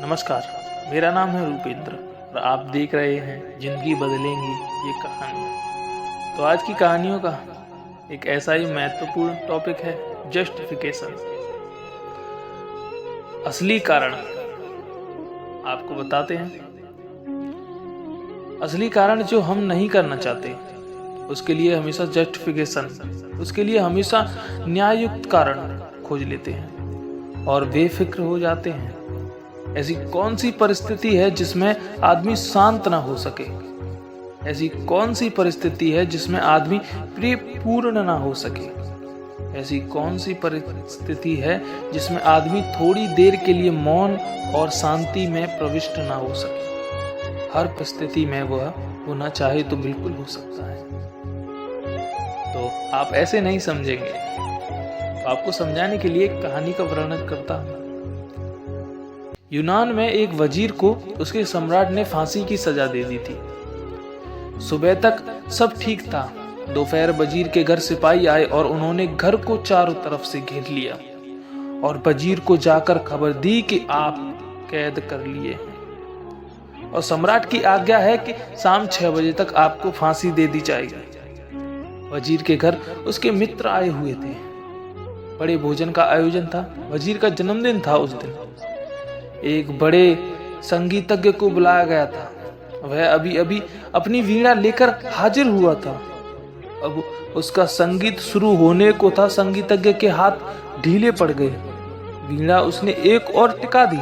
नमस्कार, मेरा नाम है रूपेंद्र और आप देख रहे हैं जिंदगी बदलेंगी ये कहानियाँ। तो आज की कहानियों का एक ऐसा ही महत्वपूर्ण टॉपिक है जस्टिफिकेशन। असली कारण आपको बताते हैं। असली कारण जो हम नहीं करना चाहते उसके लिए हमेशा जस्टिफिकेशन, उसके लिए हमेशा न्याययुक्त कारण खोज लेते हैं और बेफिक्र हो जाते हैं। ऐसी कौन सी परिस्थिति है जिसमें आदमी शांत ना हो सके? ऐसी कौन सी परिस्थिति है जिसमें आदमी प्रेमपूर्ण ना हो सके? ऐसी कौन सी परिस्थिति है जिसमें आदमी थोड़ी देर के लिए मौन और शांति में प्रविष्ट ना हो सके? हर परिस्थिति में वह होना चाहे तो बिल्कुल हो सकता है। तो आप ऐसे नहीं समझेंगे, तो आपको समझाने के लिए एक कहानी का वर्णन करता हूँ। यूनान में एक वजीर को उसके सम्राट ने फांसी की सजा दे दी थी। सुबह तक सब ठीक था। दोपहर वजीर के घर सिपाही आए और उन्होंने घर को चारों तरफ से घेर लिया और वजीर को जाकर खबर दी कि आप कैद कर लिए हैं और सम्राट की आज्ञा है कि शाम 6 बजे तक आपको फांसी दे दी जाएगी। वजीर के घर उसके मित्र आए हुए थे। बड़े भोजन का आयोजन था। वजीर का जन्मदिन था। उस दिन एक बड़े संगीतज्ञ को बुलाया गया था। वह अभी अभी अपनी वीणा लेकर हाजिर हुआ था। अब उसका संगीत शुरू होने को था। संगीतज्ञ के हाथ ढीले पड़ गए। वीणा उसने एक और टिका दी।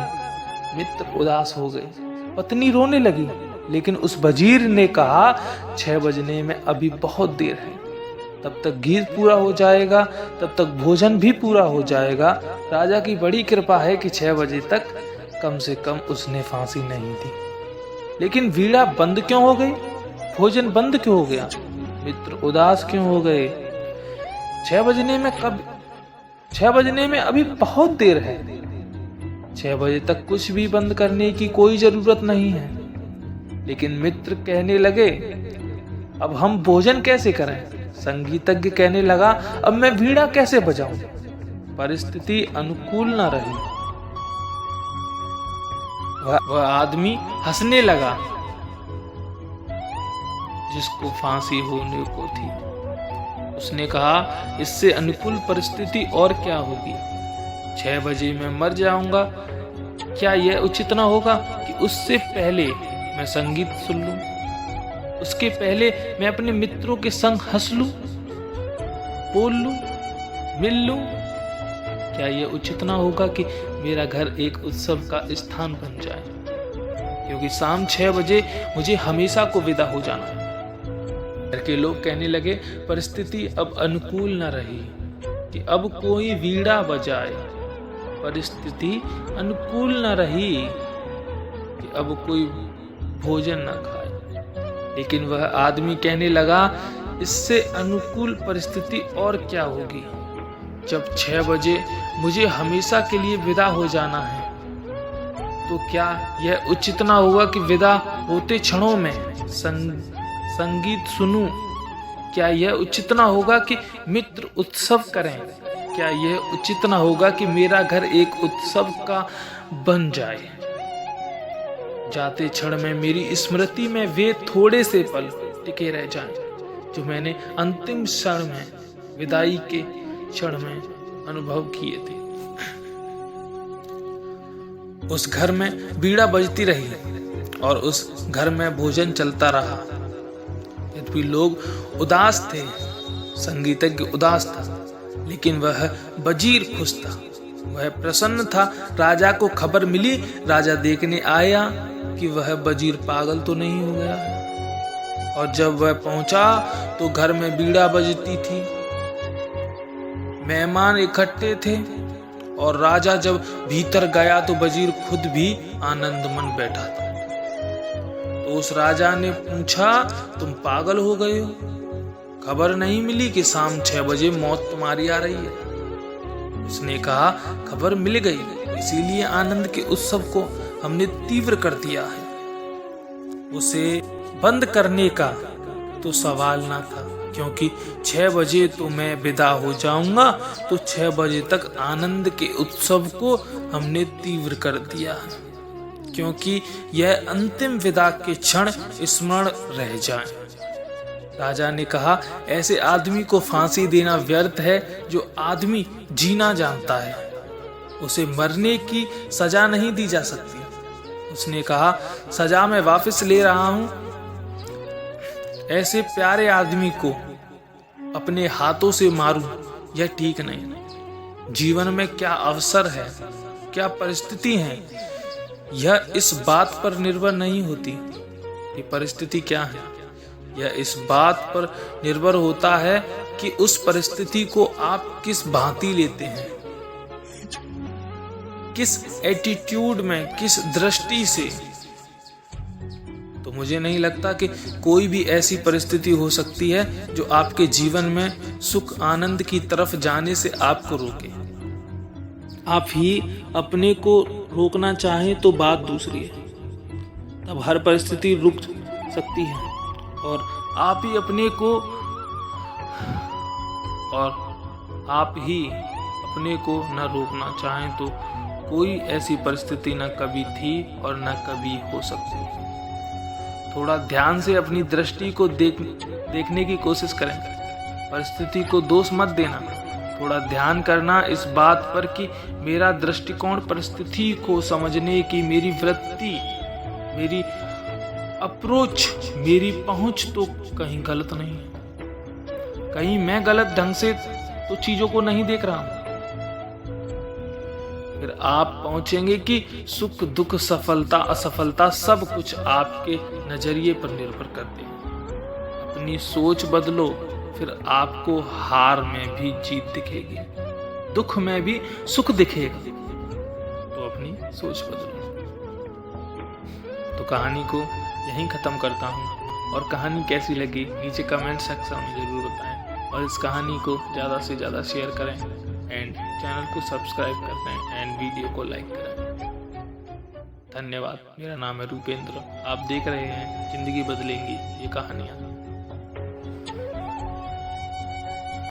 मित्र उदास हो गए। पत्नी रोने लगी, लेकिन उस वजीर ने कहा 6 बजने में अभी बहुत देर है। तब तक गीत पूरा हो जाएगा, तब तक भोजन भी पूरा हो जाएगा। राजा की बड़ी कृपा है कि 6 बजे तक कम से कम उसने फांसी नहीं दी। लेकिन वीणा बंद क्यों हो गई? भोजन बंद क्यों हो गया? मित्र उदास क्यों हो गए? 6 बजने में अभी बहुत देर है। 6 बजे तक कुछ भी बंद करने की कोई जरूरत नहीं है। लेकिन मित्र कहने लगे, अब हम भोजन कैसे करें? संगीतज्ञ कहने लगा, अब मैं वीणा कैसे बजाऊं? परिस्थिति अनुकूल न रही। वह आदमी हंसने लगा जिसको फांसी होने को थी। उसने कहा, इससे अनुकूल परिस्थिति और क्या होगी? 6 बजे मैं मर जाऊंगा। क्या यह उचित ना होगा कि उससे पहले मैं संगीत सुन लूं? उसके पहले मैं अपने मित्रों के संग हंस लूं, बोल लूं, मिल लूं? क्या यह उचित ना होगा कि मेरा घर एक उत्सव का स्थान बन जाए? क्योंकि शाम 6 बजे मुझे हमेशा को विदा हो जाना है। घर के लोग कहने लगे, परिस्थिति अब अनुकूल न रही कि अब कोई वीणा बजाए। परिस्थिति अनुकूल न रही कि अब कोई भोजन न खाए। लेकिन वह आदमी कहने लगा, इससे अनुकूल परिस्थिति और क्या होगी? जब 6 बजे मुझे हमेशा के लिए विदा हो जाना है, तो क्या यह उचित ना होगा कि विदा होते क्षणों में संगीत सुनूं? क्या यह उचित ना होगा कि मित्र उत्सव करें? क्या यह उचित ना होगा कि मेरा घर एक उत्सव का बन जाए? जाते क्षण में मेरी स्मृति में वे थोड़े से पल टिके रह जाएं जो मैंने अंतिम क्षण में, विदाई के क्षण में अनुभव किए थे। उस घर में बीड़ा बजती रही और उस घर में भोजन चलता रहा। यद्यपि लोग उदास थे, संगीतज्ञ उदास था, लेकिन वह वजीर खुश था। वह प्रसन्न था। राजा को खबर मिली। राजा देखने आया कि वह वजीर पागल तो नहीं हो गया है। और जब वह पहुंचा तो घर में बीड़ा बजती थी। मेहमान इकट्ठे थे और राजा जब भीतर गया तो वजीर खुद भी आनंदमन बैठा था। तो उस राजा ने पूछा, तुम पागल हो गए हो? खबर नहीं मिली कि शाम 6 बजे मौत तुम्हारी आ रही है? उसने कहा, खबर मिल गई, इसीलिए आनंद के उत्सव को हमने तीव्र कर दिया है। उसे बंद करने का तो सवाल ना था, क्योंकि 6 बजे तो मैं विदा हो जाऊंगा, तो 6 बजे तक आनंद के उत्सव को हमने तीव्र कर दिया। क्योंकि यह अंतिम विदा के क्षण स्मरण रह जाए। राजा ने कहा, ऐसे आदमी को फांसी देना व्यर्थ है जो आदमी जीना जानता है, उसे मरने की सजा नहीं दी जा सकती। उसने कहा, सजा मैं वापस ले रहा हूं। ऐसे प्यारे आदमी को अपने हाथों से मारूं, यह ठीक नहीं। जीवन में क्या अवसर है, क्या परिस्थिति है, यह इस बात पर निर्भर नहीं होती कि परिस्थिति क्या है। यह इस बात पर निर्भर होता है कि उस परिस्थिति को आप किस भांति लेते हैं, किस एटीट्यूड में, किस दृष्टि से। तो मुझे नहीं लगता कि कोई भी ऐसी परिस्थिति हो सकती है जो आपके जीवन में सुख आनंद की तरफ जाने से आपको रोके। आप ही अपने को रोकना चाहें तो बात दूसरी है, तब हर परिस्थिति रुक सकती है। और आप ही अपने को न रोकना चाहें तो कोई ऐसी परिस्थिति न कभी थी और न कभी हो सकती। थोड़ा ध्यान से अपनी दृष्टि को देखने की कोशिश करें। परिस्थिति को दोष मत देना। थोड़ा ध्यान करना इस बात पर कि मेरा दृष्टिकोण परिस्थिति को समझने की, मेरी वृत्ति, मेरी अप्रोच, मेरी पहुंच तो कहीं गलत नहीं है। कहीं मैं गलत ढंग से तो चीजों को नहीं देख रहा हूं। फिर आप पहुंचेंगे कि सुख दुख, सफलता असफलता सब कुछ आपके नजरिए पर निर्भर करते हैं। अपनी सोच बदलो, फिर आपको हार में भी जीत दिखेगी, दुख में भी सुख दिखेगा। तो अपनी सोच बदलो। तो कहानी को यहीं खत्म करता हूँ, और कहानी कैसी लगी नीचे कमेंट सेक्शन में जरूर बताएं, और इस कहानी को ज़्यादा से ज़्यादा शेयर करें एंड चैनल को सब्सक्राइब कर दें एंड वीडियो को लाइक करें। धन्यवाद। मेरा नाम है रूपेंद्र। आप देख रहे हैं जिंदगी बदलेंगी ये कहानियाँ।